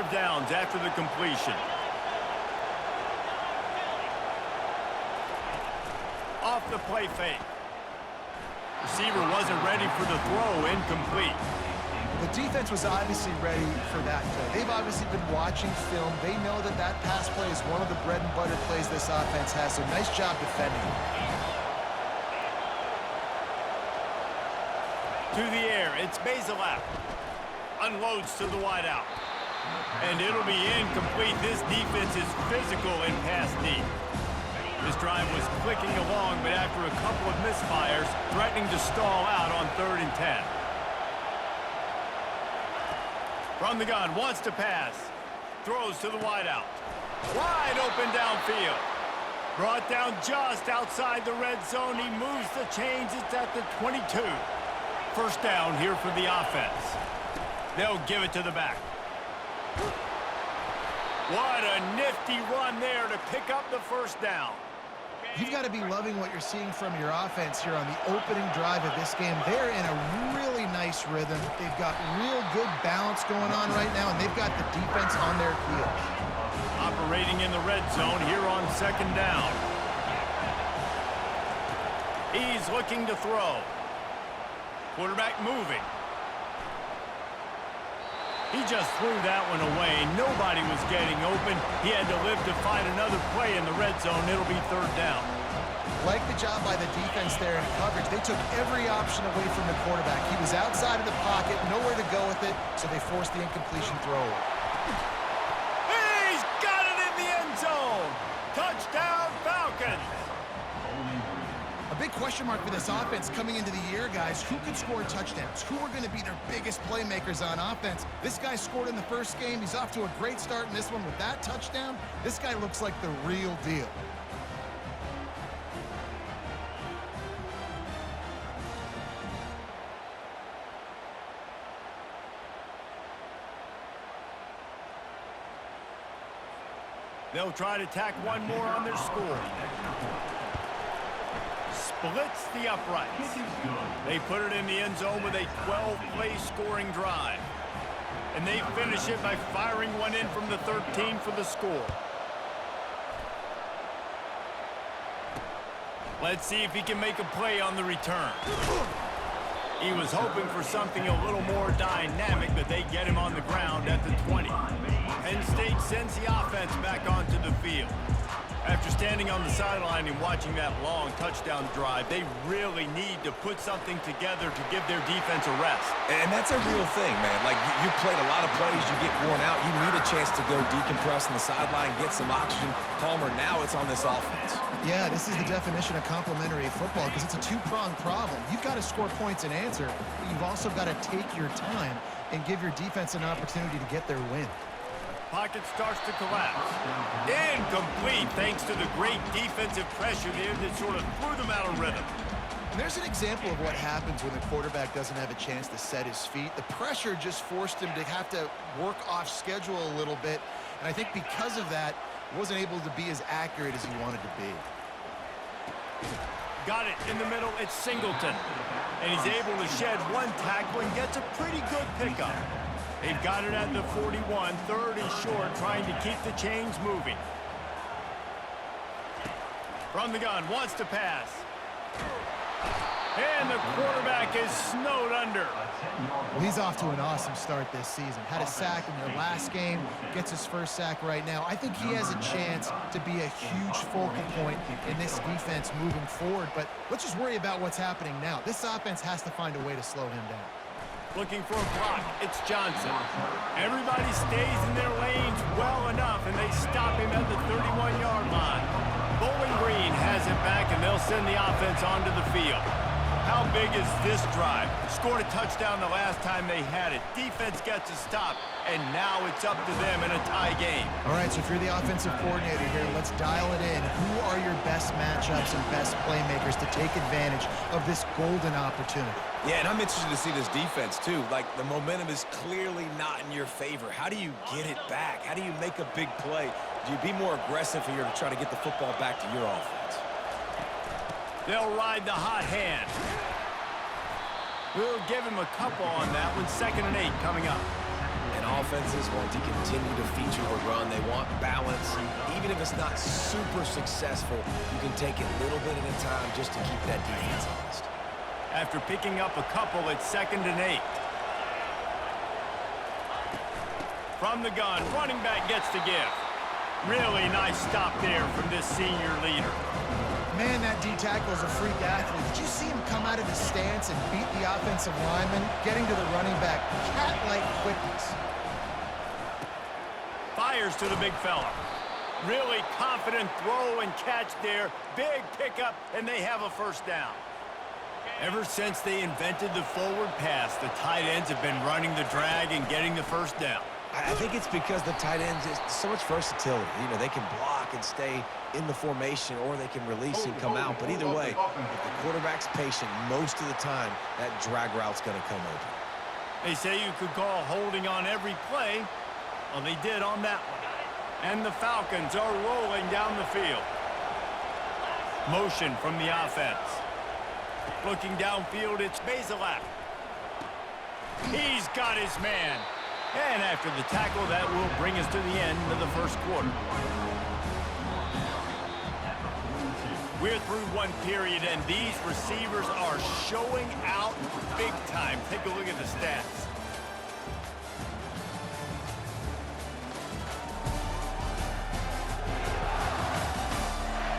of downs after the completion. Off the play fake. Receiver wasn't ready for the throw, incomplete. The defense was obviously ready for that play. They've obviously been watching film. They know that that pass play is one of the bread and butter plays this offense has, so nice job defending. To the air, it's Bazelak. Unloads to the wideout. And it'll be incomplete. This defense is physical in pass deep. This drive was clicking along, but after a couple of misfires, threatening to stall out on 3rd and 10. From the gun, wants to pass. Throws to the wideout. Wide open downfield. Brought down just outside the red zone. He moves the chains. It's at the 22. First down here for the offense. They'll give it to the back. What a nifty run there to pick up the first down. You've got to be loving what you're seeing from your offense here on the opening drive of this game. They're in a really nice rhythm. They've got real good balance going on right now, and they've got the defense on their heels. Operating in the red zone here on 2nd down. He's looking to throw. Quarterback moving. He just threw that one away. Nobody was getting open. He had to live to find another play in the red zone. It'll be 3rd down. Like the job by the defense there in coverage. They took every option away from the quarterback. He was outside of the pocket, nowhere to go with it, so they forced the incompletion throw. He's got it in the end zone. Touchdown, Falcons. A big question mark for this offense coming into the year, guys. Who could score touchdowns? Who are going to be their biggest playmakers on offense? This guy scored in the first game. He's off to a great start in this one with that touchdown. This guy looks like the real deal. They'll try to tack one more on their score. Splits the uprights. They put it in the end zone with a 12-play scoring drive. And they finish it by firing one in from the 13 for the score. Let's see if he can make a play on the return. He was hoping for something a little more dynamic, but they get him on the ground at the 20. Penn State sends the offense back onto the field. After standing on the sideline and watching that long touchdown drive, they really need to put something together to give their defense a rest. And that's a real thing, man. Like, you played a lot of plays, you get worn out, you need a chance to go decompress on the sideline, get some oxygen. Palmer, now it's on this offense. Yeah, this is the definition of complementary football because it's a two-pronged problem. You've got to score points and answer, but you've also got to take your time and give your defense an opportunity to get their win. Pocket starts to collapse. Incomplete thanks to the great defensive pressure there that sort of threw them out of rhythm. And there's an example of what happens when the quarterback doesn't have a chance to set his feet. The pressure just forced him to have to work off schedule a little bit. And I think because of that, he wasn't able to be as accurate as he wanted to be. Got it in the middle. It's Singleton. And he's able to shed one tackle and gets a pretty good pickup. They've got it at the 41, 3rd and short, trying to keep the chains moving. From the gun, wants to pass. And the quarterback is snowed under. Well, he's off to an awesome start this season. Had a sack in their last game, gets his first sack right now. I think he has a chance to be a huge focal point in this defense moving forward. But let's just worry about what's happening now. This offense has to find a way to slow him down. Looking for a block. It's Johnson. Everybody stays in their lanes well enough, and they stop him at the 31-yard line. Bowling Green has it back, and they'll send the offense onto the field. How big is this drive? Scored a touchdown the last time they had it. Defense gets a stop, and now it's up to them in a tie game. All right, so if you're the offensive coordinator here, let's dial it in. Who are your best matchups and best playmakers to take advantage of this golden opportunity? Yeah, and I'm interested to see this defense, too. Like, the momentum is clearly not in your favor. How do you get it back? How do you make a big play? Do you be more aggressive here to try to get the football back to your offense? They'll ride the hot hand. We'll give him a couple on that one. 2nd and 8 coming up. And offenses want to continue to feature the run. They want balance. Even if it's not super successful, you can take it little bit at a time just to keep that defense honest. After picking up a couple, it's 2nd and 8. From the gun, running back gets to give. Really nice stop there from this senior leader. Man, that D-tackle is a freak athlete. Did you see him come out of his stance and beat the offensive lineman, getting to the running back? Cat-like quickness. Fires to the big fella. Really confident throw and catch there. Big pickup, and they have a first down. Ever since they invented the forward pass, the tight ends have been running the drag and getting the first down. I think it's because the tight ends is so much versatility. You know, they can block and stay in the formation, or they can release and come out. But either way, if the quarterback's patient, most of the time, that drag route's going to come open. They say you could call holding on every play. Well, they did on that one. And the Falcons are rolling down the field. Motion from the offense. Looking downfield, it's Bazelak. He's got his man. And after the tackle, that will bring us to the end of the first quarter. We're through one period, and these receivers are showing out big time. Take a look at the stats.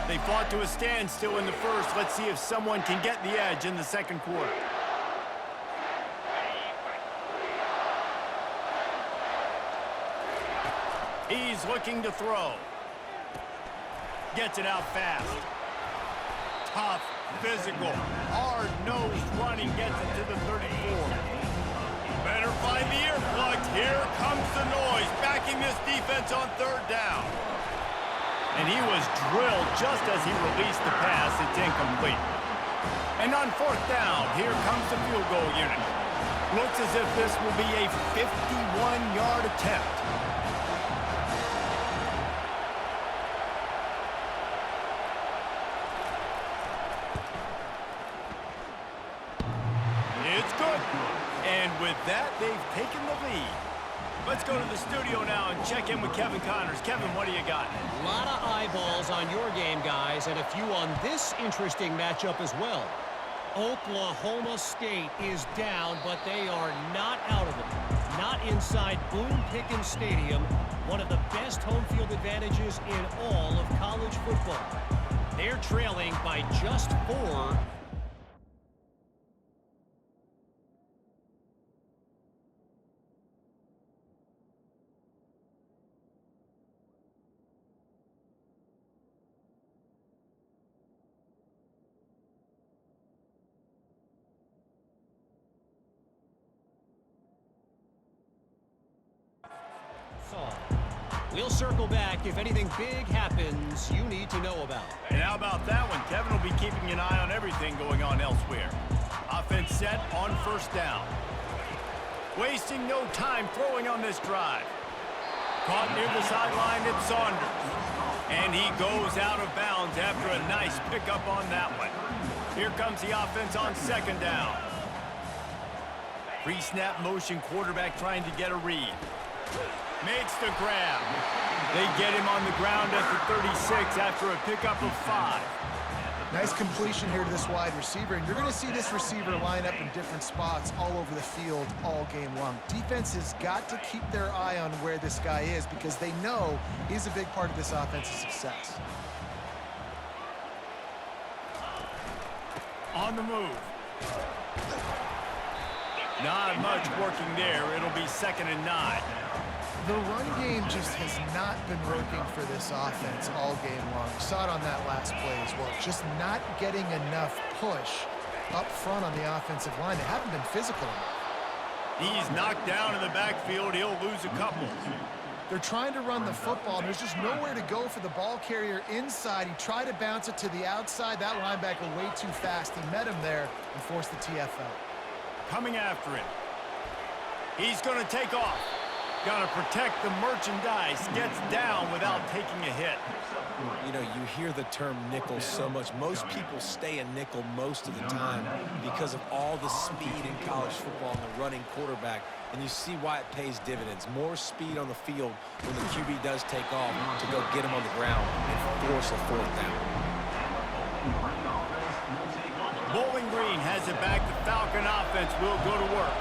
They fought to a standstill in the first. Let's see if someone can get the edge in the second quarter. He's looking to throw. Gets it out fast. Tough, physical, hard-nosed running gets it to the 34. Better find the earplugs. Here comes the noise, backing this defense on 3rd down. And he was drilled just as he released the pass. It's incomplete. And on 4th down, here comes the field goal unit. Looks as if this will be a 51-yard attempt. It's good. And with that, they've taken the lead. Let's go to the studio now and check in with Kevin Connors. Kevin, what do you got? A lot of eyeballs on your game, guys, and a few on this interesting matchup as well. Oklahoma State is down, but they are not out of it. Not inside Boone Pickens Stadium, one of the best home field advantages in all of college football. They're trailing by just 4. We'll circle back if anything big happens you need to know about. And how about that one? Kevin will be keeping an eye on everything going on elsewhere. Offense set on 1st down. Wasting no time throwing on this drive. Caught near the sideline, it's Saunders. And he goes out of bounds after a nice pickup on that one. Here comes the offense on 2nd down. Pre-snap motion, quarterback trying to get a read. Makes the grab. They get him on the ground at the 36 after a pickup of 5. Nice completion here to this wide receiver, and you're going to see this receiver line up in different spots all over the field all game long. Defense has got to keep their eye on where this guy is because they know he's a big part of this offense's success. On the move. Not much working there. It'll be 2nd and 9. The run game just has not been working for this offense all game long. We saw it on that last play as well. Just not getting enough push up front on the offensive line. They haven't been physical enough. He's knocked down in the backfield. He'll lose a couple. They're trying to run the football, and there's just nowhere to go for the ball carrier inside. He tried to bounce it to the outside. That linebacker way too fast. He met him there and forced the TFL. Coming after him. He's going to take off. Got to protect the merchandise. Gets down without taking a hit. You know, you hear the term nickel so much. Most people stay a nickel most of the time because of all the speed in college football and the running quarterback. and you see why it pays dividends. More speed on the field when the QB does take off to go get him on the ground and force a fourth down. Bowling Green has it back. The Falcon offense will go to work.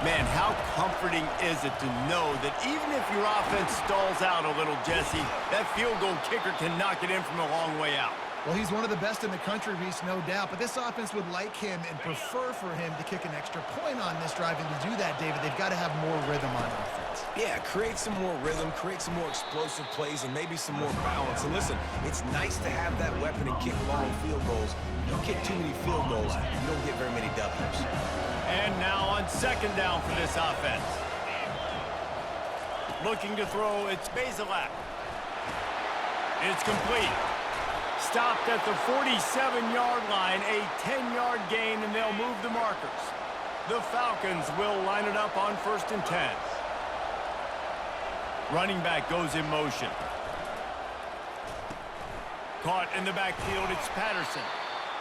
Man, how comforting is it to know that even if your offense stalls out a little, Jesse, that field goal kicker can knock it in from a long way out. Well, he's one of the best in the country, Reese, no doubt. But this offense would like him and prefer for him to kick an extra point on this drive. And to do that, David, they've got to have more rhythm on offense. Yeah, create some more rhythm, create some more explosive plays, and maybe some more balance. And listen, it's nice to have that weapon and kick long field goals. You kick too many field goals, you don't get very many W's. And now on second down for this offense. Looking to throw, it's Bazelak. It's complete. Stopped at the 47-yard line, a 10-yard gain, and they'll move the markers. The Falcons will line it up on 1st and 10. Running back goes in motion. Caught in the backfield, it's Patterson.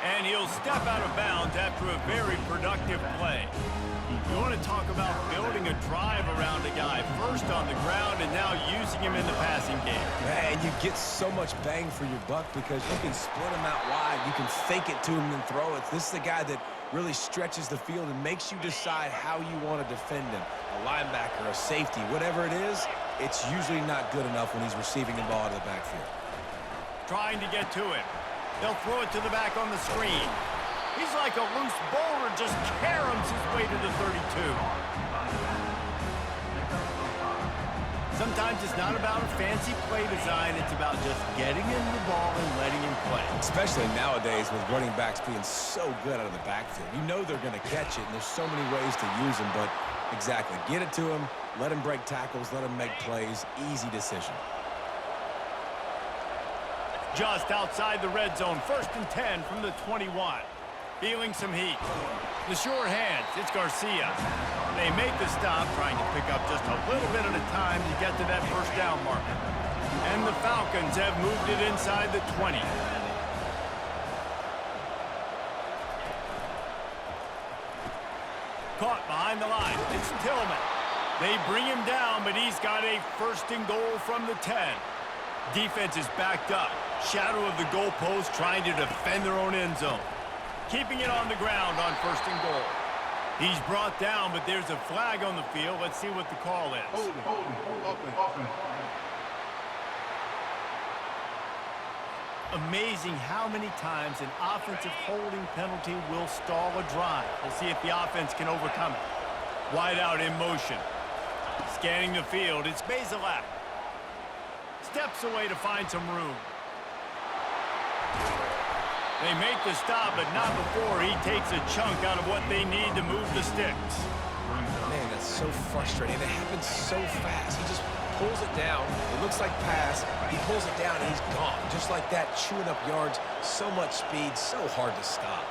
And he'll step out of bounds after a very productive play. You want to talk about building a drive around a guy, first on the ground and now using him in the passing game. Man, you get so much bang for your buck because you can split him out wide. You can fake it to him and throw it. This is the guy that really stretches the field and makes you decide how you want to defend him. A linebacker, a safety, whatever it is, it's usually not good enough when he's receiving the ball out of the backfield. Trying to get to him. They'll throw it to the back on the screen. He's like a loose bowler, just caroms his way to the 32. Sometimes it's not about a fancy play design. It's about just getting him the ball and letting him play. Especially nowadays with running backs being so good out of the backfield. You know they're going to catch it, and there's so many ways to use them, but exactly. Get it to him, let him break tackles, let him make plays. Easy decision. Just outside the red zone, 1st and 10 from the 21. Feeling some heat. The sure hands, it's Garcia. They make the stop, trying to pick up just a little bit at a time to get to that first down marker. And the Falcons have moved it inside the 20. Caught behind the line, it's Tillman. They bring him down, but he's got a 1st and goal from the 10. Defense is backed up. Shadow of the goalpost, trying to defend their own end zone. Keeping it on the ground on 1st and goal. He's brought down, but there's a flag on the field. Let's see what the call is. Amazing how many times an offensive holding penalty will stall a drive. We'll see if the offense can overcome it. Wide out in motion. Scanning the field, it's Bazelak. Steps away to find some room. They make the stop, but not before he takes a chunk out of what they need to move the sticks. Man, that's so frustrating. It happens so fast. He just pulls it down. It looks like pass. He pulls it down, and he's gone. Just like that, chewing up yards. So much speed, so hard to stop.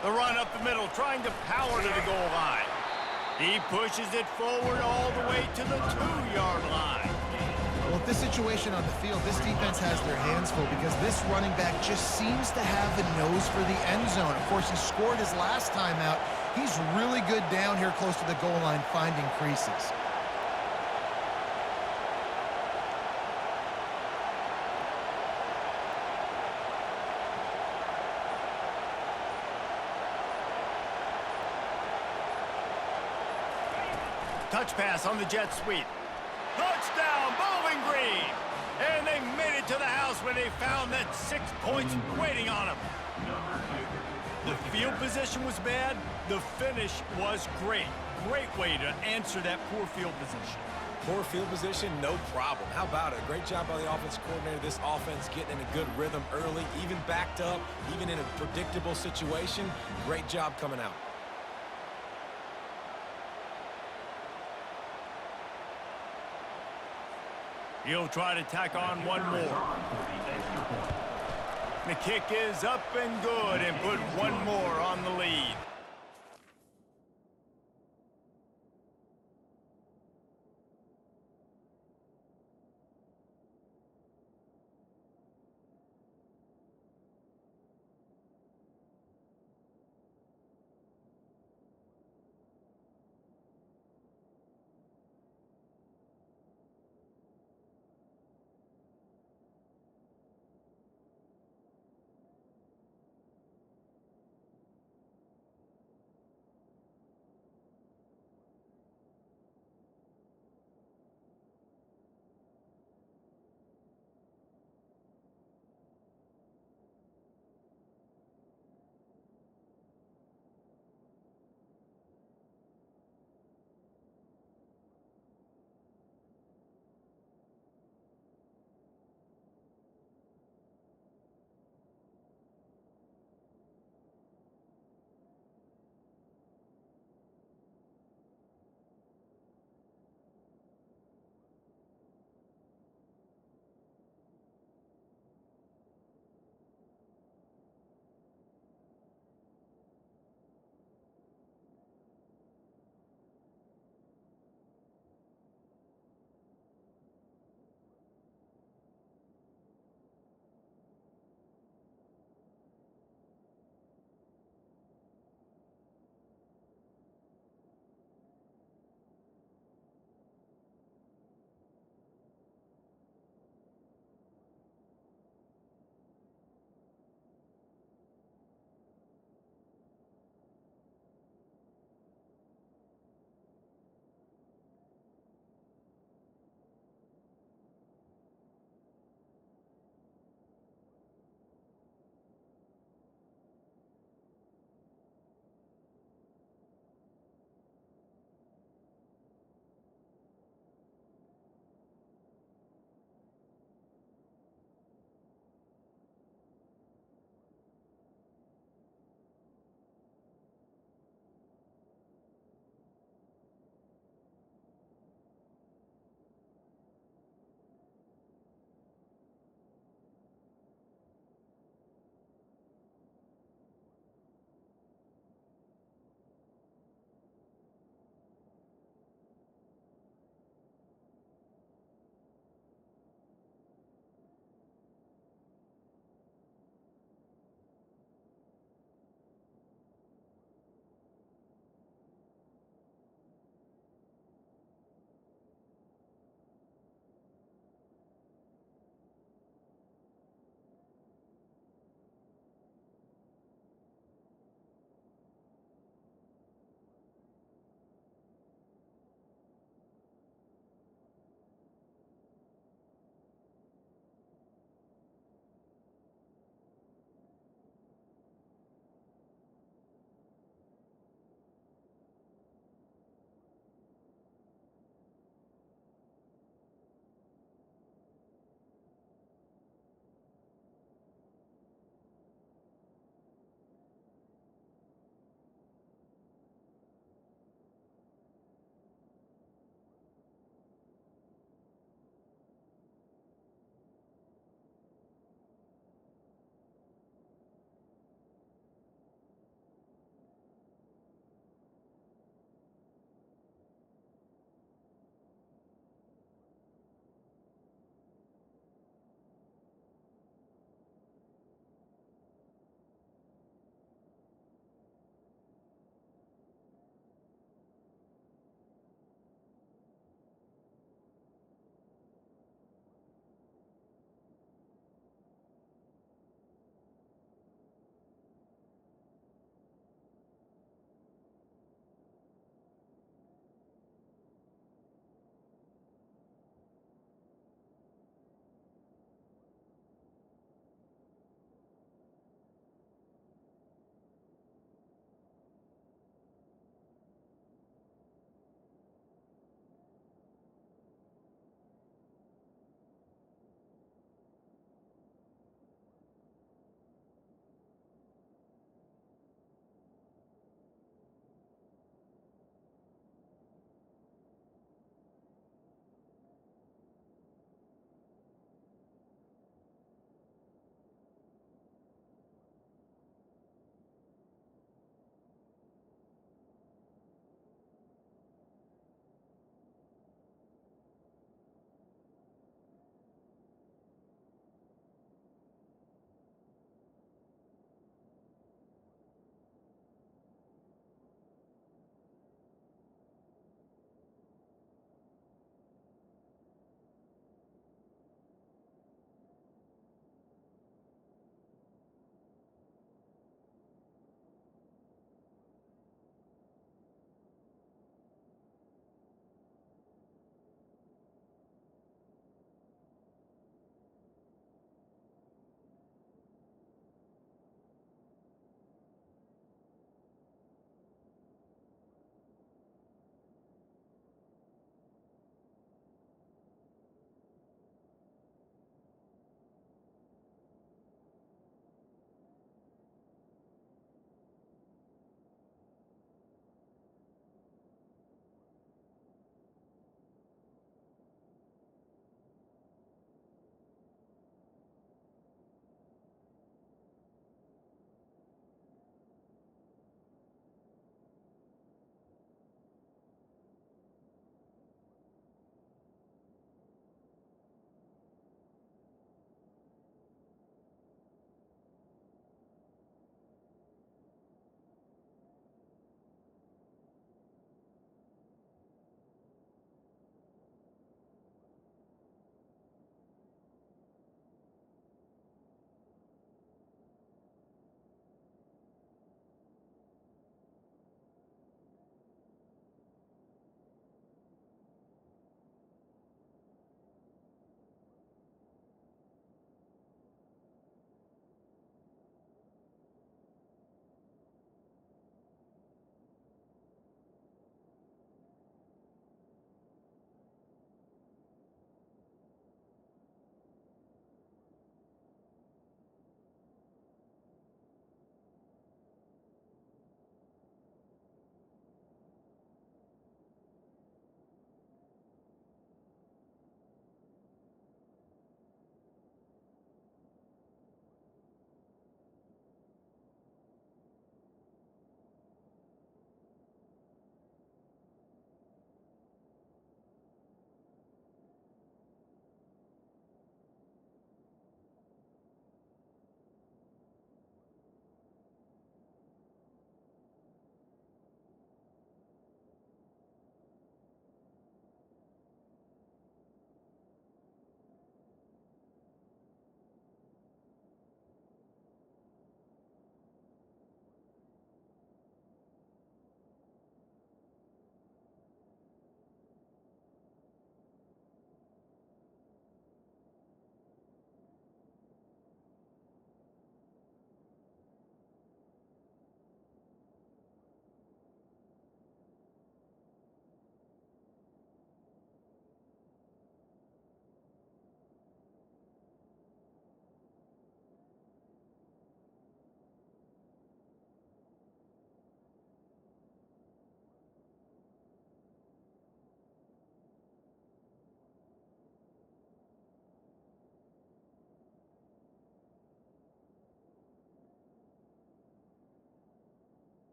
The run up the middle, trying to power to the goal line. He pushes it forward all the way to the 2-yard line. Well, with this situation on the field, this defense has their hands full because this running back just seems to have the nose for the end zone. Of course, he scored his last time out. He's really good down here close to the goal line, finding creases. Touch pass on the jet sweep. Touchdown, Bowling Green! And they made it to the house where they found that 6 points waiting on them. The field position was bad. The finish was great. Great way to answer that poor field position. Poor field position, no problem. How about it? Great job by the offensive coordinator. This offense getting in a good rhythm early, even backed up, even in a predictable situation. Great job coming out. He'll try to tack on one more. The kick is up and good and put one more on the lead.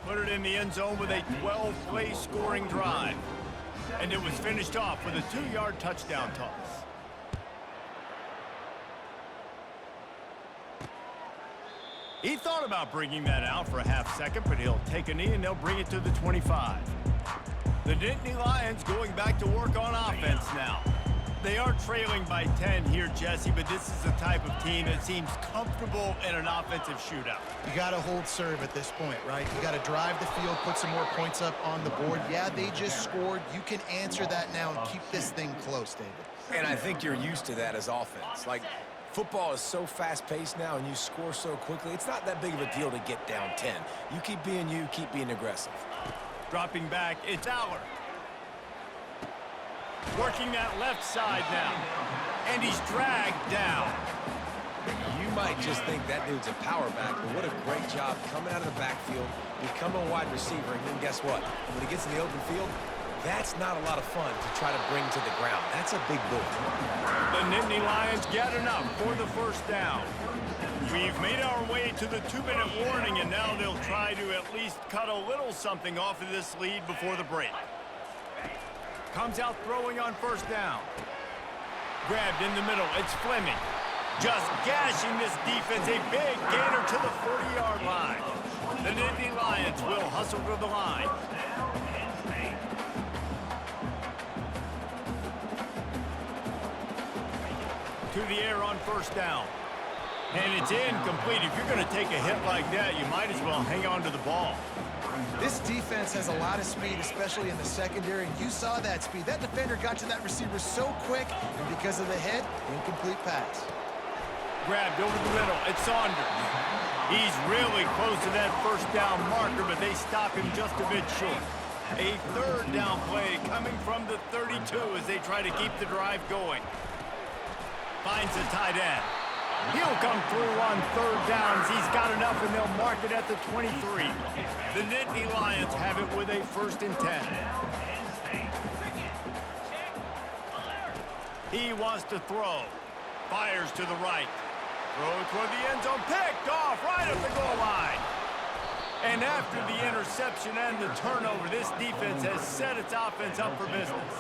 put it in the end zone with a 12-play scoring drive. And it was finished off with a 2-yard touchdown toss. He thought about bringing that out for a half second, but he'll take a knee and they'll bring it to the 25. The Nittany Lions going back to work on offense now. They are trailing by 10 here, Jesse, but this is the type of team that seems comfortable in an offensive shootout. You got to hold serve at this point, right? You got to drive the field, put some more points up on the board. Yeah, they just scored. You can answer that now and keep this thing close, David. And I think you're used to that as offense. Like, football is so fast-paced now and you score so quickly, it's not that big of a deal to get down 10. You keep being you, keep being aggressive. Dropping back, it's Aller. Working that left side now. And he's dragged down. You might just think that dude's a power back, but what a great job coming out of the backfield, becoming a wide receiver, and then guess what? When he gets in the open field, that's not a lot of fun to try to bring to the ground. That's a big boy. The Nittany Lions get enough for the first down. We've made our way to the 2-minute warning, and now they'll try to at least cut a little something off of this lead before the break. Comes out throwing on first down. Grabbed in the middle, it's Fleming. Just gashing this defense, a big gainer to the 40-yard line. The Nittany Lions will hustle to the line. To the air on first down. And it's incomplete. If you're going to take a hit like that, you might as well hang on to the ball. This defense has a lot of speed, especially in the secondary, and you saw that speed. That defender got to that receiver so quick, and because of the hit, incomplete pass. Grabbed over the middle. It's Saunders. He's really close to that first down marker, but they stop him just a bit short. A third down play coming from the 32 as they try to keep the drive going. Finds the tight end. He'll come through on third downs. He's got enough, and they'll mark it at the 23. The Nittany Lions have it with a 1st and 10. He wants to throw. Fires to the right. Throw toward the end zone. Picked off right at the goal line. And after the interception and the turnover, this defense has set its offense up for business.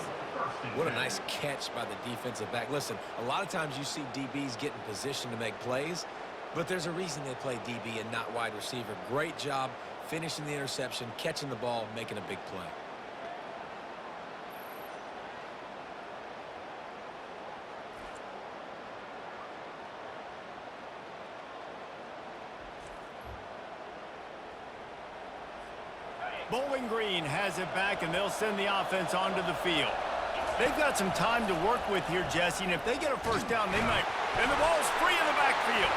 What a nice catch by the defensive back. Listen, a lot of times you see DBs get in position to make plays, but there's a reason they play DB and not wide receiver. Great job finishing the interception, catching the ball, making a big play. Bowling Green has it back, and they'll send the offense onto the field. They've got some time to work with here, Jesse, and if they get a first down, they might. And the ball's free in the backfield.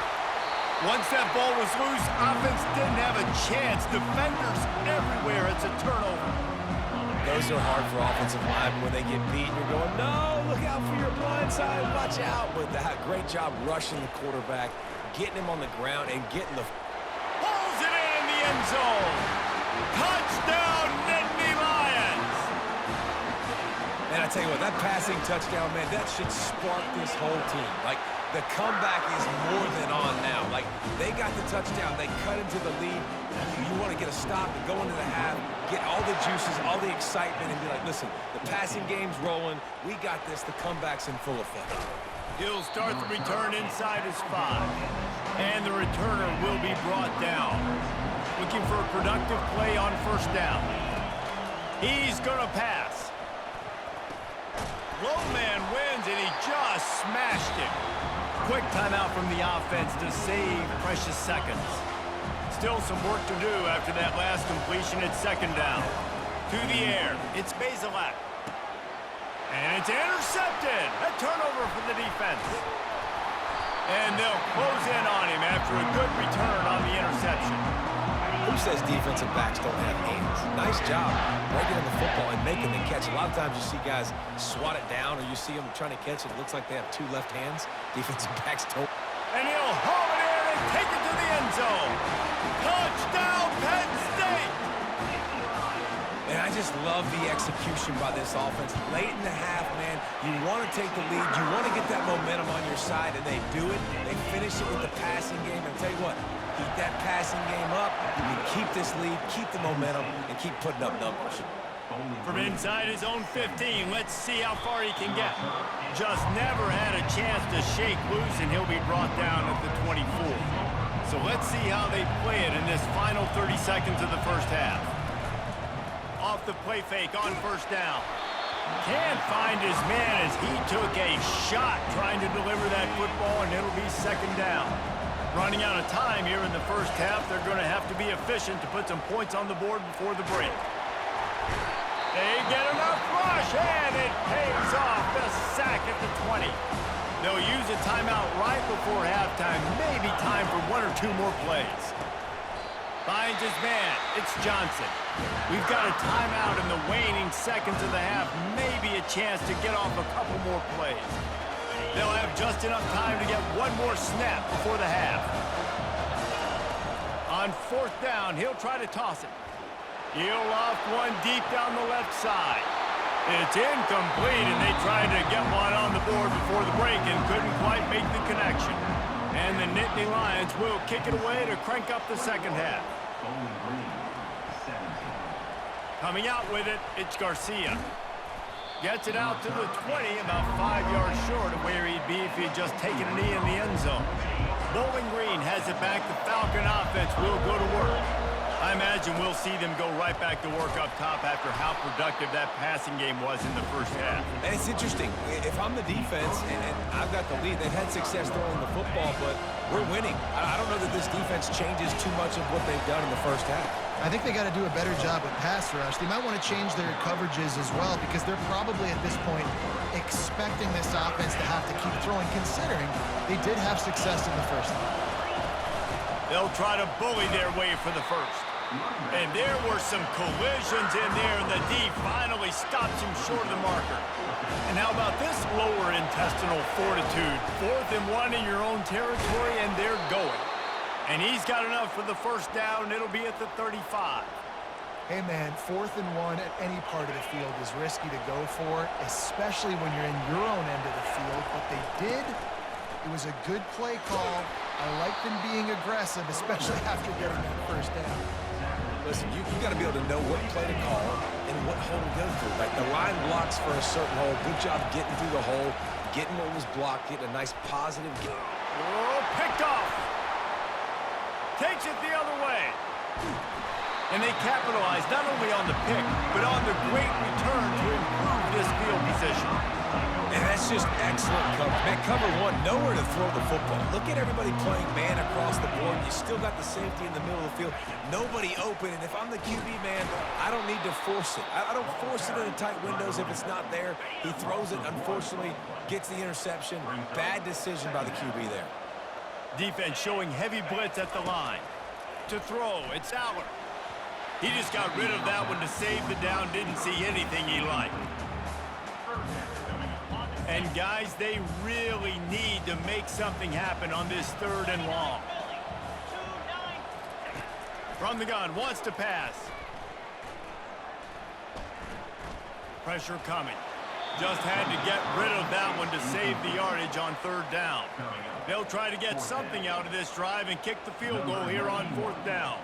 Once that ball was loose, offense didn't have a chance. Defenders everywhere. It's a turnover. Those are hard for offensive linemen when they get beat. You're going, no, look out for your blind side. Watch out. But that great job rushing the quarterback, getting him on the ground, and getting the... Pulls it in the end zone. Touchdown, Nittany Lions. And I tell you what, that passing touchdown, man, that should spark this whole team. Like, the comeback is more than on now. Like, they got the touchdown. They cut into the lead. You want to get a stop and go into the half, get all the juices, all the excitement, and be like, listen, the passing game's rolling. We got this. The comeback's in full effect. He'll start the return inside his 5. And the returner will be brought down. Looking for a productive play on first down. He's going to pass. Low man wins, and he just smashed him. Quick timeout from the offense to save precious seconds. Still some work to do after that last completion at second down. To the air, it's Bazelak. And it's intercepted. A turnover for the defense. And they'll close in on him after a good return on the interception. Who says defensive backs don't have hands? Nice job breaking in the football and making the catch. A lot of times you see guys swat it down, or you see them trying to catch it. It looks like they have 2 left hands. Defensive backs don't. And he'll haul it in and take it to the end zone. Touchdown, Penn State! And I just love the execution by this offense. Late in the half, man, you want to take the lead. You want to get that momentum on your side, and they do it. They finish it with the passing game. And I'll tell you what, keep that passing game up, you can keep this lead, keep the momentum, and keep putting up numbers. From inside his own 15, let's see how far he can get. Just never had a chance to shake loose, and he'll be brought down at the 24. So let's see how they play it in this final 30 seconds of the first half. Off the play fake on first down. Can't find his man as he took a shot trying to deliver that football, and it'll be second down. Running out of time here in the first half, they're going to have to be efficient to put some points on the board before the break. They get enough rush, and it pays off. The sack at the 20. They'll use a timeout right before halftime. Maybe time for one or two more plays. Finds his man. It's Johnson. We've got a timeout in the waning seconds of the half. Maybe a chance to get off a couple more plays. They'll have just enough time to get one more snap before the half. On fourth down, he'll try to toss it. He'll loft one deep down the left side. It's incomplete, and they tried to get one on the board before the break and couldn't quite make the connection. And the Nittany Lions will kick it away to crank up the second half. Coming out with it, it's Garcia. Gets it out to the 20, about 5 yards short of where he'd be if he'd just taken a knee in the end zone. Bowling Green has it back. The Falcon offense will go to work. I imagine we'll see them go right back to work up top after how productive that passing game was in the first half. And it's interesting. If I'm the defense and I've got the lead, they've had success throwing the football, but we're winning. I don't know that this defense changes too much of what they've done in the first half. I think they got to do a better job with pass rush. They might want to change their coverages as well because they're probably at this point expecting this offense to have to keep throwing, considering they did have success in the first half. They'll try to bully their way for the first. And there were some collisions in there, and the D finally stops him short of the marker. And how about this lower intestinal fortitude? 4th and 1 in your own territory, and they're going. And he's got enough for the first down, and it'll be at the 35. Hey, man, 4th and 1 at any part of the field is risky to go for, especially when you're in your own end of the field. But they did. It was a good play call. I like them being aggressive, especially after getting that first down. Listen, you got to be able to know what play to call and what hole to go through. Like the line blocks for a certain hole. Good job getting through the hole, getting what was blocked, getting a nice positive game. Oh, picked off. Takes it the other way. And they capitalize not only on the pick, but on the great return to improve this field position. And that's just excellent coverage. Man, cover one, nowhere to throw the football. Look at everybody playing man across the board. You still got the safety in the middle of the field. Nobody open, and if I'm the QB, man, I don't need to force it. I don't force it in the tight windows if it's not there. He throws it, unfortunately, gets the interception. Bad decision by the QB there. Defense showing heavy blitz at the line. To throw, it's Aller. He just got rid of that one to save the down, didn't see anything he liked. And guys, they really need to make something happen on this 3rd and long. From the gun, wants to pass. Pressure coming. Just had to get rid of that one to save the yardage on 3rd down. They'll try to get something out of this drive and kick the field goal here on 4th down.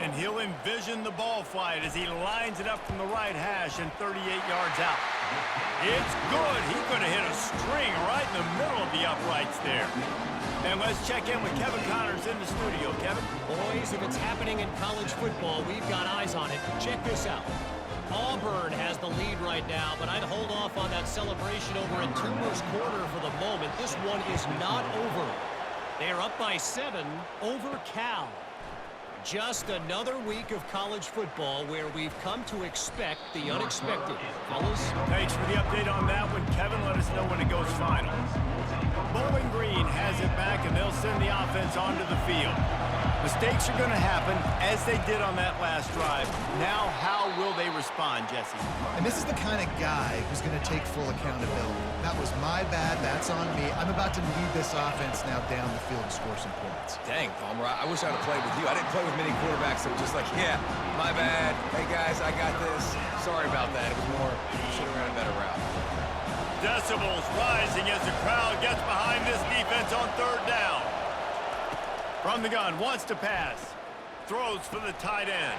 And he'll envision the ball flight as he lines it up from the right hash and 38 yards out. It's good. He could have hit a string right in the middle of the uprights there. And let's check in with Kevin Connors in the studio. Kevin? Boys, if it's happening in college football, we've got eyes on it. Check this out. Auburn has the lead right now, but I'd hold off on that celebration over at Toomer's Corner for the moment. This one is not over. They are up by 7 over Cal. Just another week of college football where we've come to expect the unexpected. Fellas? Thanks for the update on that one, Kevin. Let us know when it goes final. Bowling Green has it back, and they'll send the offense onto the field. Mistakes are going to happen, as they did on that last drive. Now, how will they respond, Jesse? And this is the kind of guy who's going to take full accountability. That was my bad. That's on me. I'm about to lead this offense now down the field and score some points. Dang, Palmer, I wish I'd have played with you. I didn't play with many quarterbacks that were just like, yeah, my bad. Hey, guys, I got this. Sorry about that. It was more, should have ran a better route. Decibels rising as the crowd gets behind this defense on 3rd down. From the gun, wants to pass. Throws for the tight end.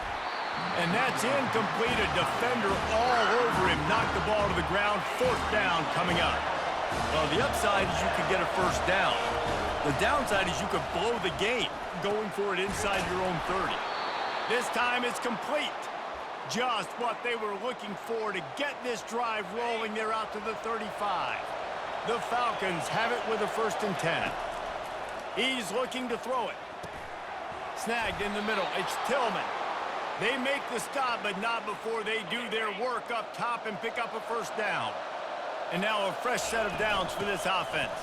And that's incomplete. A defender all over him. Knocked the ball to the ground. 4th down coming up. Well, the upside is you could get a first down. The downside is you could blow the game going for it inside your own 30. This time it's complete. Just what they were looking for to get this drive rolling. They're out to the 35. The Falcons have it with a 1st and 10. He's looking to throw it. Snagged in the middle. It's Tillman. They make the stop, but not before they do their work up top and pick up a 1st down. And now a fresh set of downs for this offense.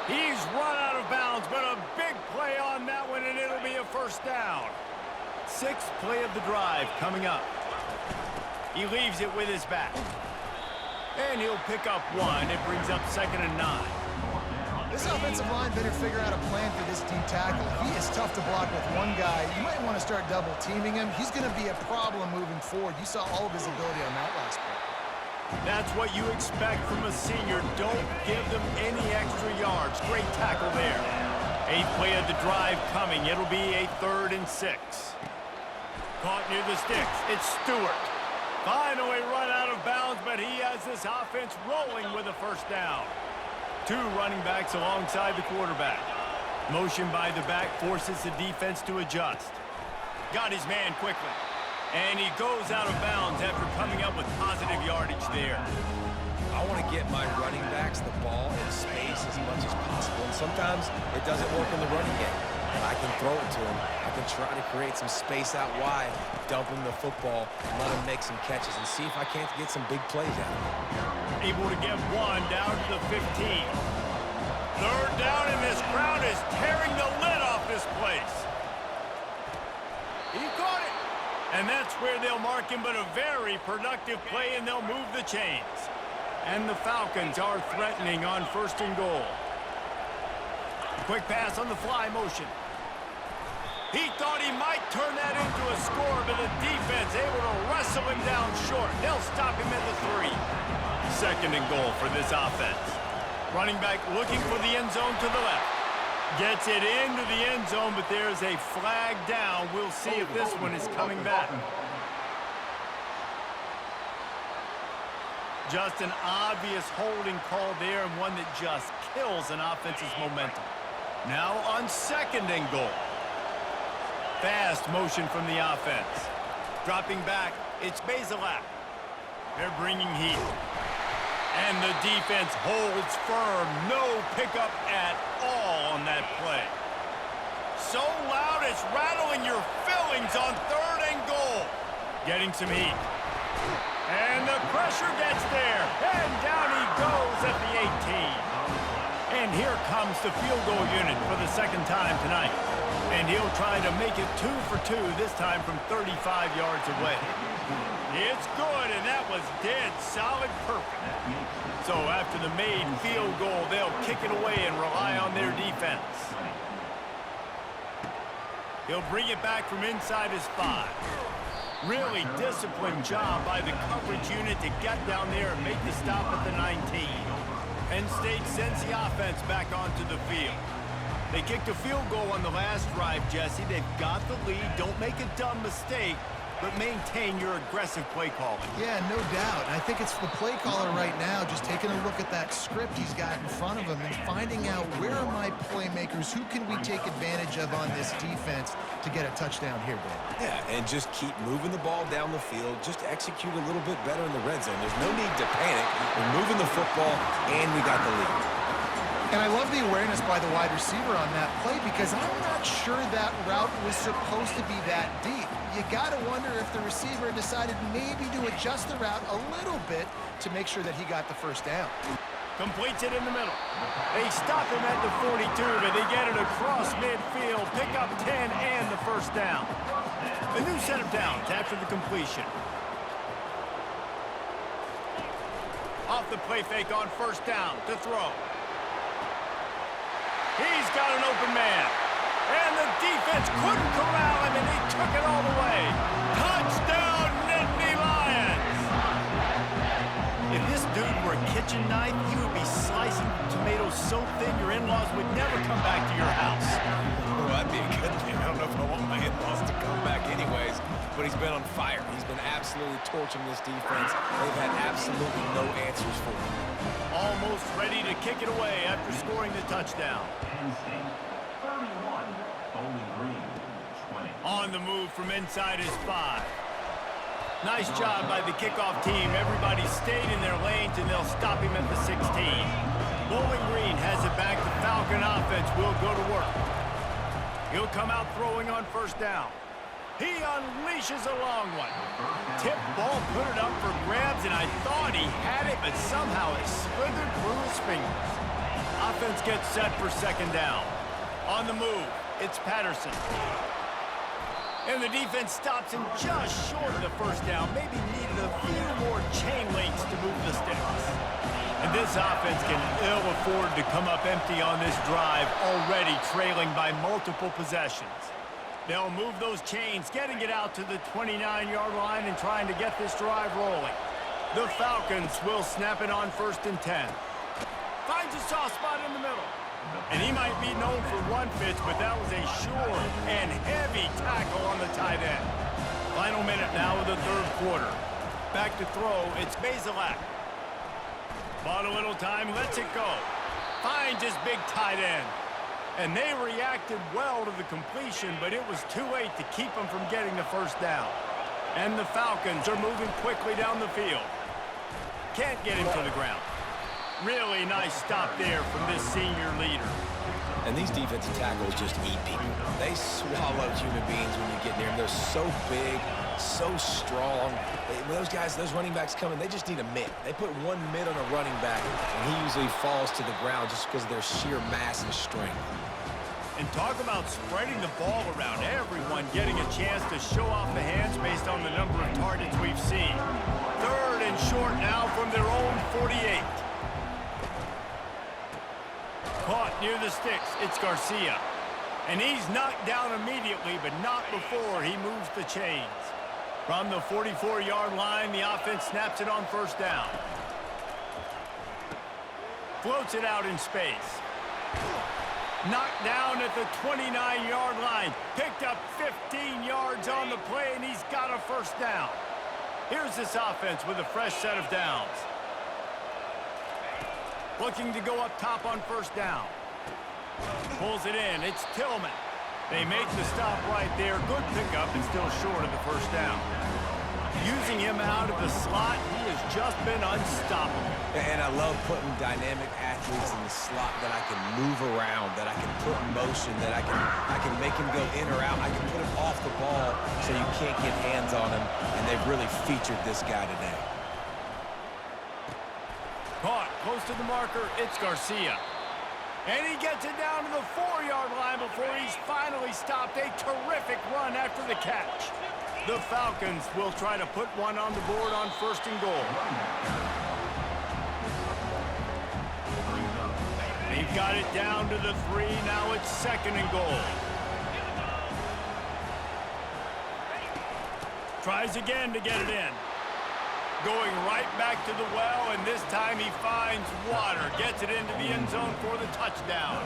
He's run out of bounds, but a big play on that one, and it'll be a 1st down. 6th play of the drive coming up. He leaves it with his back. And he'll pick up 1. It brings up 2nd and 9. This offensive line better figure out a plan for this D tackle. He is tough to block with one guy. You might want to start double teaming him. He's going to be a problem moving forward. You saw all of his ability on that last play. That's what you expect from a senior. Don't give them any extra yards. Great tackle there. 8th play of the drive coming. It'll be a 3rd and 6. Caught near the sticks. It's Stewart. Finally run out of bounds, but he has this offense rolling with a 1st down. 2 running backs alongside the quarterback. Motion by the back forces the defense to adjust. Got his man quickly. And he goes out of bounds after coming up with positive yardage there. I want to get my running backs the ball in space as much as possible. And sometimes it doesn't work in the running game. But I can throw it to him. I can try to create some space out wide, dump him the football, let him make some catches, and see if I can't get some big plays out of him. Able to get 1 down to the 15. 3rd down, and this crowd is tearing the lid off this place. He caught it. And that's where they'll mark him, but a very productive play, and they'll move the chains. And the Falcons are threatening on 1st and goal. Quick pass on the fly motion. He thought he might turn that into a score, but the defense able to wrestle him down short. They'll stop him at the 3. 2nd and goal for this offense. Running back looking for the end zone to the left. Gets it into the end zone, but there's a flag down. We'll see if this one is coming back. Just an obvious holding call there, and one that just kills an offense's momentum. Now on 2nd and goal. Fast motion from the offense. Dropping back, it's Bazelak. They're bringing heat. And the defense holds firm. No pickup at all on that play. So loud it's rattling your fillings on 3rd and goal. Getting some heat. And the pressure gets there. And down he goes at the 18. And here comes the field goal unit for the 2nd time tonight. And he'll try to make it 2 for 2, this time from 35 yards away. It's good, and that was dead solid perfect. So after the made field goal, they'll kick it away and rely on their defense. He'll bring it back from inside his 5. Really disciplined job by the coverage unit to get down there and make the stop at the 19. Penn State sends the offense back onto the field. They kicked a field goal on the last drive, Jesse. They've got the lead. Don't make a dumb mistake, but maintain your aggressive play calling. Yeah, no doubt. I think it's the play caller right now just taking a look at that script he's got in front of him and finding out where are my playmakers, who can we take advantage of on this defense to get a touchdown here, Dan. Yeah, and just keep moving the ball down the field. Just execute a little bit better in the red zone. There's no need to panic. We're moving the football, and we got the lead. And I love the awareness by the wide receiver on that play because I'm not sure that route was supposed to be that deep. You got to wonder if the receiver decided maybe to adjust the route a little bit to make sure that he got the 1st down. Completes it in the middle. They stop him at the 42, but they get it across midfield. Pick up 10 and the 1st down. A new set of downs after the completion. Off the play fake on 1st down to throw. He's got an open man. And the defense couldn't corral him, and he took it all the way. Touchdown, Nittany Lions! If this dude were a kid kitchen knife, you would be slicing tomatoes so thin your in-laws would never come back to your house. Well, that'd be a good thing. I don't know if I want my in-laws to come back anyways, but he's been on fire. He's been absolutely torching this defense. They've had absolutely no answers for him. Almost ready to kick it away after scoring the touchdown. On the move from inside his 5. Nice job by the kickoff team. Everybody stayed in their lanes, and they'll stop him at the 16. Bowling Green has it back. The Falcon offense will go to work. He'll come out throwing on first down. He unleashes a long one. Tip ball, put it up for grabs, and I thought he had it, but somehow it slithered through his fingers. Offense gets set for second down. On the move, it's Patterson. And the defense stops him just short of the first down. Maybe needed a few more chain links to move the sticks. And this offense can ill afford to come up empty on this drive, already trailing by multiple possessions. They'll move those chains, getting it out to the 29-yard line and trying to get this drive rolling. The Falcons will snap it on 1st and 10. Finds a soft spot in the middle. And he might be known for one pitch, but that was a sure and heavy tackle on the tight end. Final minute now of the third quarter. Back to throw, it's Bazelak. Bought a little time, lets it go. Finds his big tight end. And they reacted well to the completion, but it was too late to keep him from getting the first down. And the Falcons are moving quickly down the field. Can't get him to the ground. Really nice stop there from this senior leader. And these defensive tackles just eat people. They swallow human beings when you get near them. They're so big, so strong. When those guys, those running backs come in, they just need a mitt. They put one mitt on a running back, and he usually falls to the ground just because of their sheer mass and strength. And talk about spreading the ball around. Everyone getting a chance to show off the hands based on the number of targets we've seen. 3rd and short now from their own 48. Caught near the sticks, it's Garcia. And he's knocked down immediately, but not before he moves the chains. From the 44-yard line, the offense snaps it on first down. Floats it out in space. Knocked down at the 29-yard line. Picked up 15 yards on the play, and he's got a first down. Here's this offense with a fresh set of downs. Looking to go up top on first down. Pulls it in. It's Tillman. They make the stop right there. Good pickup and still short of the first down. Using him out of the slot, he has just been unstoppable. And I love putting dynamic athletes in the slot that I can move around, that I can put in motion, that I can make him go in or out. I can put him off the ball so you can't get hands on him, and they've really featured this guy today. Caught close to the marker, it's Garcia. And he gets it down to the 4-yard line before he's finally stopped. A terrific run after the catch. The Falcons will try to put one on the board on 1st and goal. They've got it down to the 3. Now it's 2nd and goal. Tries again to get it in. Going right back to the well, and this time he finds water. Gets it into the end zone for the touchdown.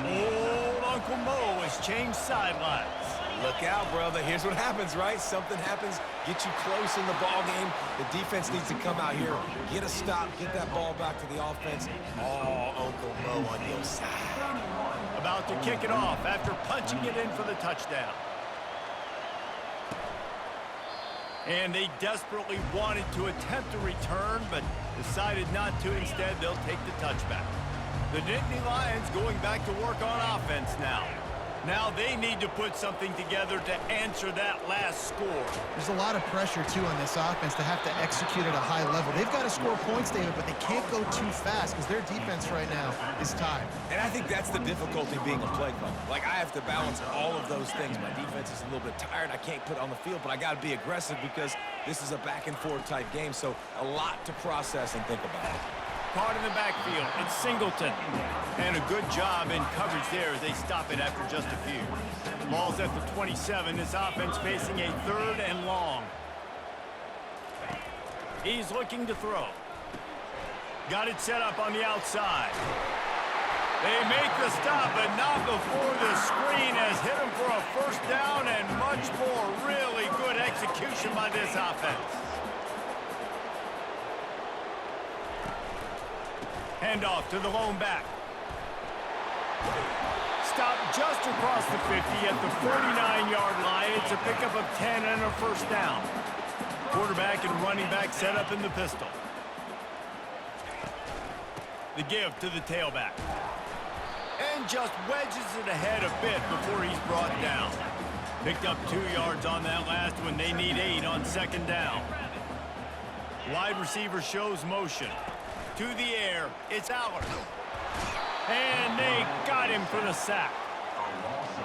Old Uncle Mo has changed sidelines. Look out, brother. Here's what happens, right? Something happens, get you close in the ball game. The defense needs to come out here, get a stop, get that ball back to the offense. Oh, Uncle Mo on your side. About to kick it off after punching it in for the touchdown. And they desperately wanted to attempt a return, but decided not to. Instead, they'll take the touchback. The Nittany Lions going back to work on offense now. Now they need to put something together to answer that last score. There's a lot of pressure, too, on this offense to have to execute at a high level. They've got to score points, David, but they can't go too fast because their defense right now is tied. And I think that's the difficulty being a play caller. Like, I have to balance all of those things. My defense is a little bit tired. I can't put it on the field, but I got to be aggressive because this is a back-and-forth type game, so a lot to process and think about. Caught in the backfield, it's Singleton. And a good job in coverage there as they stop it after just a few. Ball's at the 27. This offense facing a 3rd and long. He's looking to throw. Got it set up on the outside. They make the stop, but not before the screen has hit him for a first down and much more. Really good execution by this offense. Handoff to the lone back. Stop just across the 50 at the 49-yard line. It's a pickup of 10 and a first down. Quarterback and running back set up in the pistol. The give to the tailback. And just wedges it ahead a bit before he's brought down. Picked up 2 yards on that last one. They need 8 on second down. Wide receiver shows motion. To the air, it's Aller. And they got him for the sack.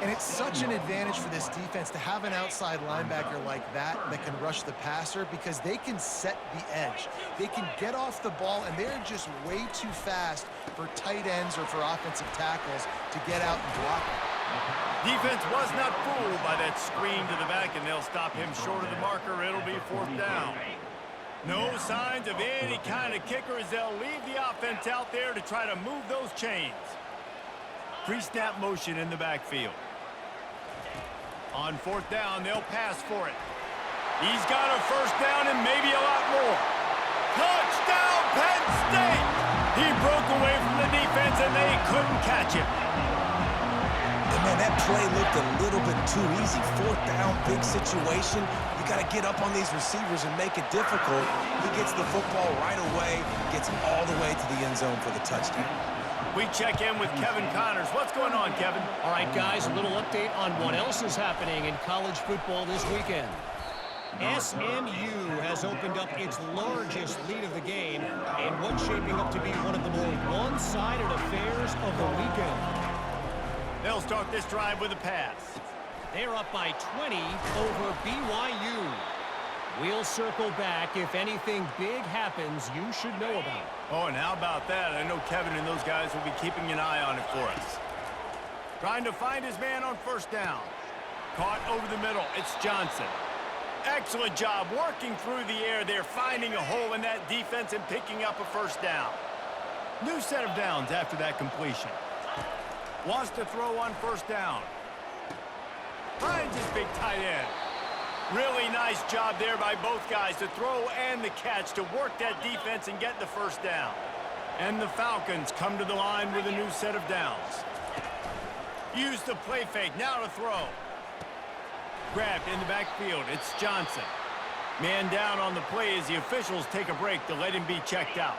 And it's such an advantage for this defense to have an outside linebacker like that can rush the passer because they can set the edge. They can get off the ball, and they're just way too fast for tight ends or for offensive tackles to get out and block it. Defense was not fooled by that screen to the back, and they'll stop him short of the marker. It'll be fourth down. No signs of any kind of kicker as they'll leave the offense out there to try to move those chains. Pre-snap motion in the backfield. On fourth down, they'll pass for it. He's got a first down and maybe a lot more. Touchdown, Penn State! He broke away from the defense and they couldn't catch him. And man, that play looked a little bit too easy. Fourth down, big situation. You got to get up on these receivers and make it difficult. He gets the football right away, gets all the way to the end zone for the touchdown. We check in with Kevin Connors. What's going on, Kevin? All right, guys, a little update on what else is happening in college football this weekend. SMU has opened up its largest lead of the game in what's shaping up to be one of the more one-sided affairs of the weekend. They'll start this drive with a pass. They're up by 20 over BYU. We'll circle back. If anything big happens, you should know about it. Oh, and how about that? I know Kevin and those guys will be keeping an eye on it for us. Trying to find his man on first down. Caught over the middle. It's Johnson. Excellent job working through the air there, finding a hole in that defense and picking up a first down. New set of downs after that completion. Wants to throw on first down. Finds his big tight end. Really nice job there by both guys to throw and the catch to work that defense and get the first down. And the Falcons come to the line with a new set of downs. Use the play fake, now to throw. Grabbed in the backfield, it's Johnson. Man down on the play as the officials take a break to let him be checked out.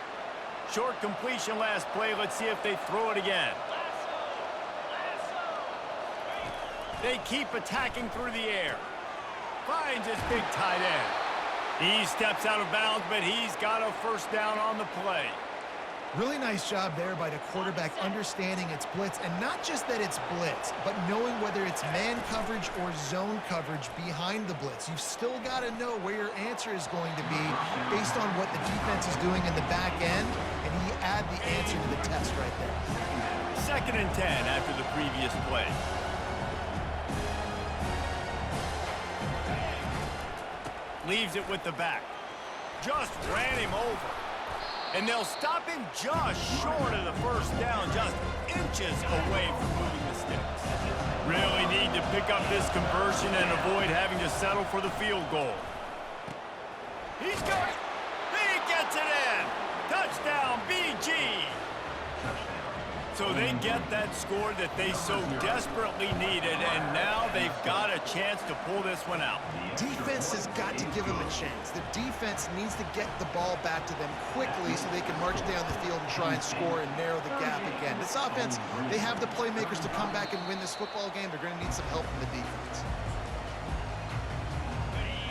Short completion last play, let's see if they throw it again. They keep attacking through the air. Finds his big tight end. He steps out of bounds, but he's got a first down on the play. Really nice job there by the quarterback understanding it's blitz, and not just that it's blitz, but knowing whether it's man coverage or zone coverage behind the blitz. You've still got to know where your answer is going to be based on what the defense is doing in the back end, and he add the answer to the test right there. 2nd and 10 after the previous play. Leaves it with the back. Just ran him over. And they'll stop him just short of the first down, just inches away from moving the sticks. Really need to pick up this conversion and avoid having to settle for the field goal. He's got it. He gets it in. Touchdown, BG. So they get that score that they so desperately needed, and now they've got a chance to pull this one out. Defense has got to give them a chance. The defense needs to get the ball back to them quickly so they can march down the field and try and score and narrow the gap again. This offense, they have the playmakers to come back and win this football game. They're going to need some help from the defense.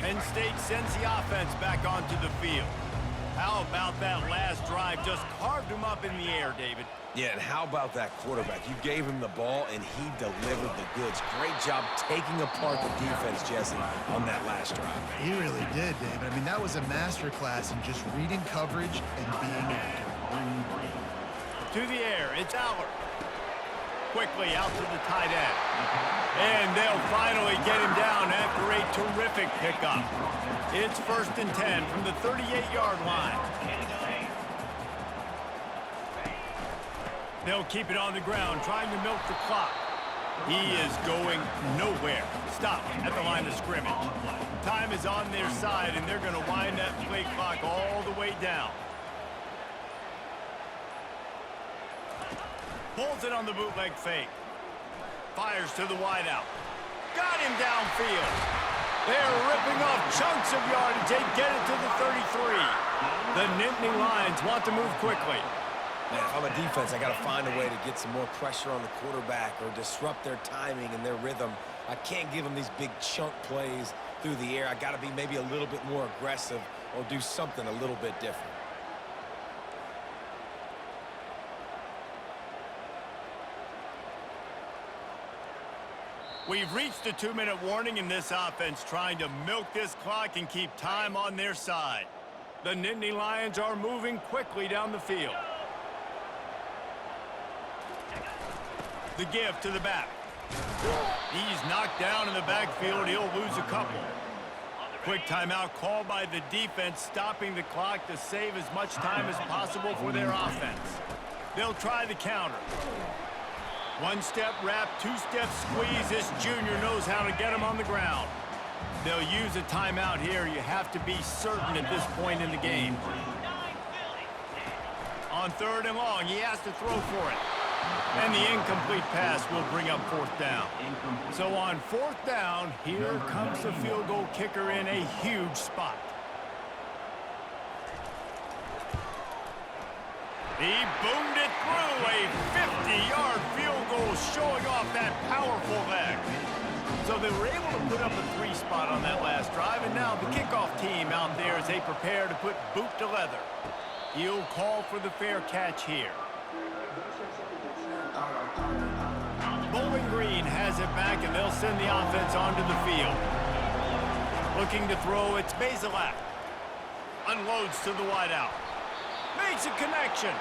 Penn State sends the offense back onto the field. How about that last drive? Just carved him up in the air, David. Yeah, and how about that quarterback? You gave him the ball, and he delivered the goods. Great job taking apart the defense, Jesse, on that last drive. He really did, David. I mean, that was a masterclass in just reading coverage and being accurate. To the air, it's Aller. Quickly out to the tight end. And they'll finally get him down after a terrific pickup. It's 1st and 10 from the 38-yard line. They'll keep it on the ground, trying to milk the clock. He is going nowhere. Stop at the line of scrimmage. Time is on their side, and they're going to wind that play clock all the way down. Pulls it on the bootleg fake. Fires to the wideout. Got him downfield. They're ripping off chunks of yardage. They get it to the 33. The Nittany Lions want to move quickly. Man, if I'm a defense, I got to find a way to get some more pressure on the quarterback or disrupt their timing and their rhythm. I can't give them these big chunk plays through the air. I got to be maybe a little bit more aggressive or do something a little bit different. We've reached a 2-minute warning in this offense, trying to milk this clock and keep time on their side. The Nittany Lions are moving quickly down the field. The give to the back. He's knocked down in the backfield. He'll lose a couple. Quick timeout called by the defense, stopping the clock to save as much time as possible for their offense. They'll try the counter. One-step wrap, two-step squeeze. This junior knows how to get him on the ground. They'll use a timeout here. You have to be certain at this point in the game. On 3rd and long, he has to throw for it. And the incomplete pass will bring up 4th down. So on 4th down, here comes the field goal kicker in a huge spot. He boomed it through, a 50-yard field goal showing off that powerful leg. So they were able to put up a 3 spot on that last drive, and now the kickoff team out there as they prepare to put boot to leather. He'll call for the fair catch here. Bowling Green has it back, and they'll send the offense onto the field. Looking to throw, it's Bazelak. Unloads to the wideout. Makes a connection.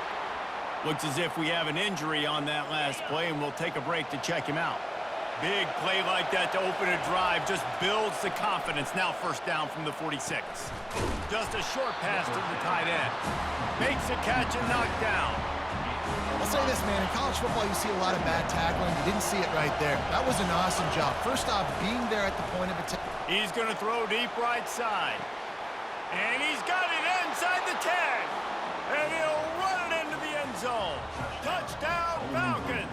Looks as if we have an injury on that last play, and we'll take a break to check him out. Big play like that to open a drive just builds the confidence. Now 1st down from the 46. Just a short pass to the tight end. Makes a catch and knocked down. I'll say this, man. In college football, you see a lot of bad tackling. You didn't see it right there. That was an awesome job. First off, being there at the point of attack. He's going to throw deep right side. And he's got it inside the 10. And he'll run it into the end zone. Touchdown, Falcons.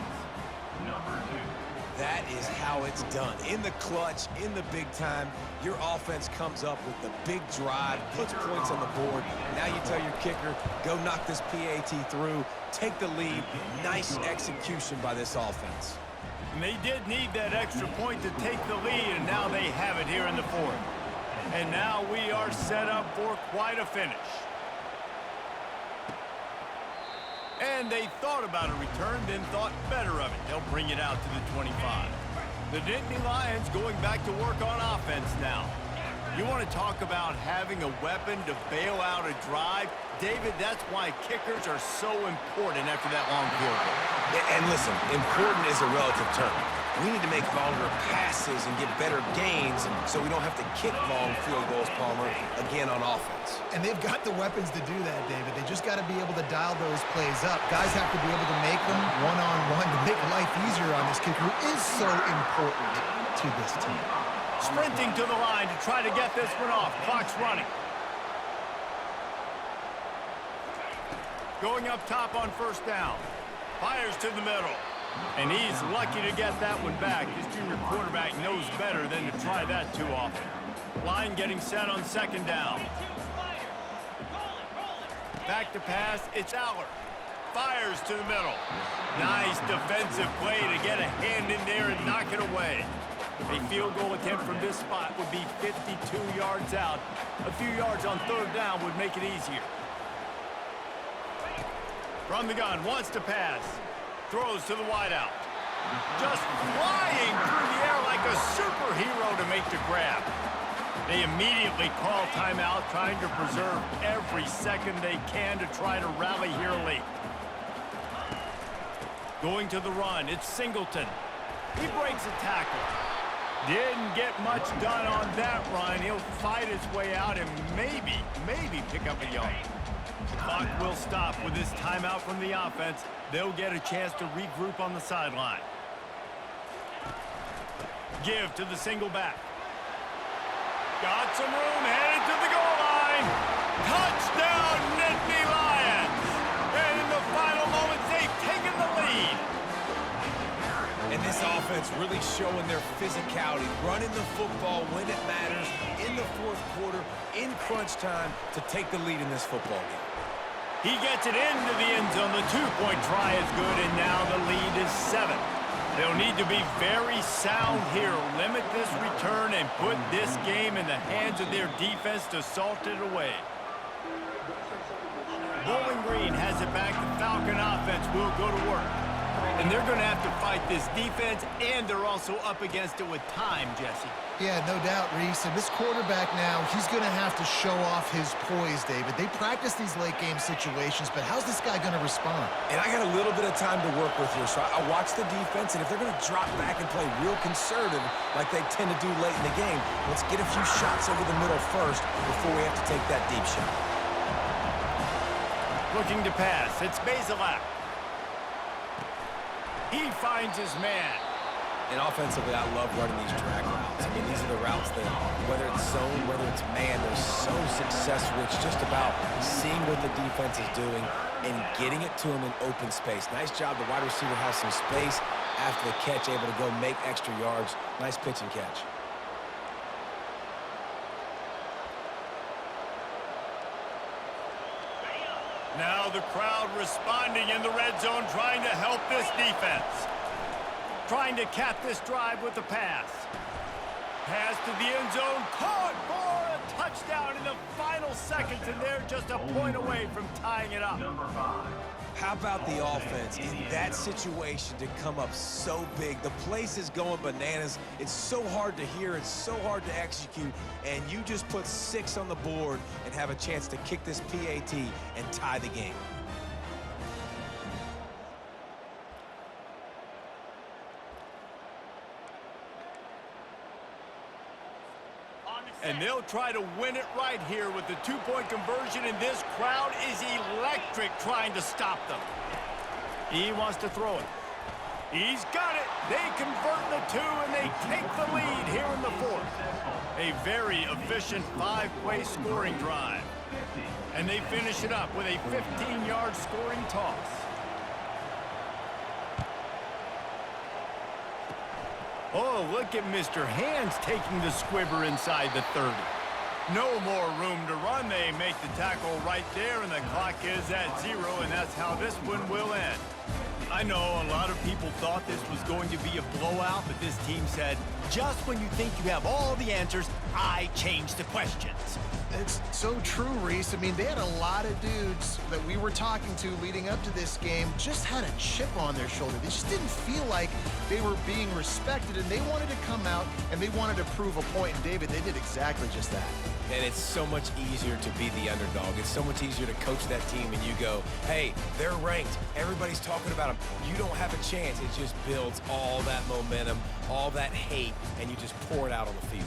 That is how it's done. In the clutch, in the big time, your offense comes up with the big drive, puts points on the board. Now you tell your kicker, go knock this PAT through, take the lead. Nice execution by this offense. And they did need that extra point to take the lead, and now they have it here in the 4th. And now we are set up for quite a finish. And they thought about a return, then thought better of it. They'll bring it out to the 25. The Nittany Lions going back to work on offense now. You want to talk about having a weapon to bail out a drive? David, that's why kickers are so important after that long field goal. And listen, important is a relative term. We need to make longer passes and get better gains so we don't have to kick long field goals, Palmer, again on offense. And they've got the weapons to do that, David. They just got to be able to dial those plays up. Guys have to be able to make them one-on-one to make life easier on this kicker, who is so important to this team. Sprinting to the line to try to get this one off. Clock's running. Going up top on 1st down. Fires to the middle. And he's lucky to get that one back. This junior quarterback knows better than to try that too often. Line getting set on 2nd down. Back to pass, it's Aller. Fires to the middle. Nice defensive play to get a hand in there and knock it away. A field goal attempt from this spot would be 52 yards out. A few yards on 3rd down would make it easier. From the gun, wants to pass. Throws to the wideout. Just flying through the air like a superhero to make the grab. They immediately call timeout, trying to preserve every second they can to try to rally here late. Going to the run, it's Singleton. He breaks a tackle. Didn't get much done on that run. He'll fight his way out and maybe pick up a yard. Clock will stop with this timeout from the offense. They'll get a chance to regroup on the sideline. Give to the single back. Got some room, headed to the goal line. Touchdown, Nittany Lions! And in the final moments, they've taken the lead. And this offense really showing their physicality, running the football when it matters, in the fourth quarter, in crunch time, to take the lead in this football game. He gets it into the end zone. The two-point try is good, and now the lead is 7. They'll need to be very sound here, limit this return, and put this game in the hands of their defense to salt it away. Bowling Green has it back. The Falcon offense will go to work. And they're going to have to fight this defense, and they're also up against it with time, Jesse. Yeah, no doubt, Reese. And this quarterback now, he's going to have to show off his poise, David. They practice these late-game situations, but how's this guy going to respond? And I got a little bit of time to work with here, so I watch the defense, and if they're going to drop back and play real conservative like they tend to do late in the game, let's get a few shots over the middle first before we have to take that deep shot. Looking to pass. It's Bazelak. He finds his man. And offensively, I love running these drag routes. I mean, these are the routes that, whether it's zone, whether it's man, they're so successful. It's just about seeing what the defense is doing and getting it to them in open space. Nice job. The wide receiver has some space after the catch, able to go make extra yards. Nice pitch and catch. Now the crowd responding in the red zone, trying to help this defense. Trying to cap this drive with the pass. Pass to the end zone, caught for a touchdown in the final seconds, and they're just a point away from tying it up. How about the offense in that situation to come up so big? The place is going bananas. It's so hard to hear. It's so hard to execute. And you just put 6 on the board and have a chance to kick this PAT and tie the game. And they'll try to win it right here with the 2-point conversion, and this crowd is electric trying to stop them. He wants to throw it. He's got it. They convert the 2, and they take the lead here in the 4th. A very efficient 5-play scoring drive. And they finish it up with a 15-yard scoring toss. Oh, look at Mr. Hands taking the squibber inside the 30. No more room to run. They make the tackle right there, and the clock is at 0, and that's how this one will end. I know a lot of people thought this was going to be a blowout, but this team said, just when you think you have all the answers, I change the questions. It's so true, Reese. I mean, they had a lot of dudes that we were talking to leading up to this game just had a chip on their shoulder. They just didn't feel like they were being respected, and they wanted to come out, and they wanted to prove a point. And, David, they did exactly just that. And it's so much easier to be the underdog. It's so much easier to coach that team and you go, hey, they're ranked. Everybody's talking about them. You don't have a chance. It just builds all that momentum, all that hate, and you just pour it out on the field.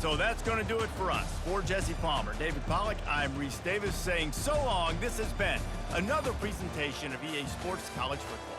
So that's going to do it for us. For Jesse Palmer, David Pollack, I'm Reese Davis saying so long. This has been another presentation of EA Sports College Football.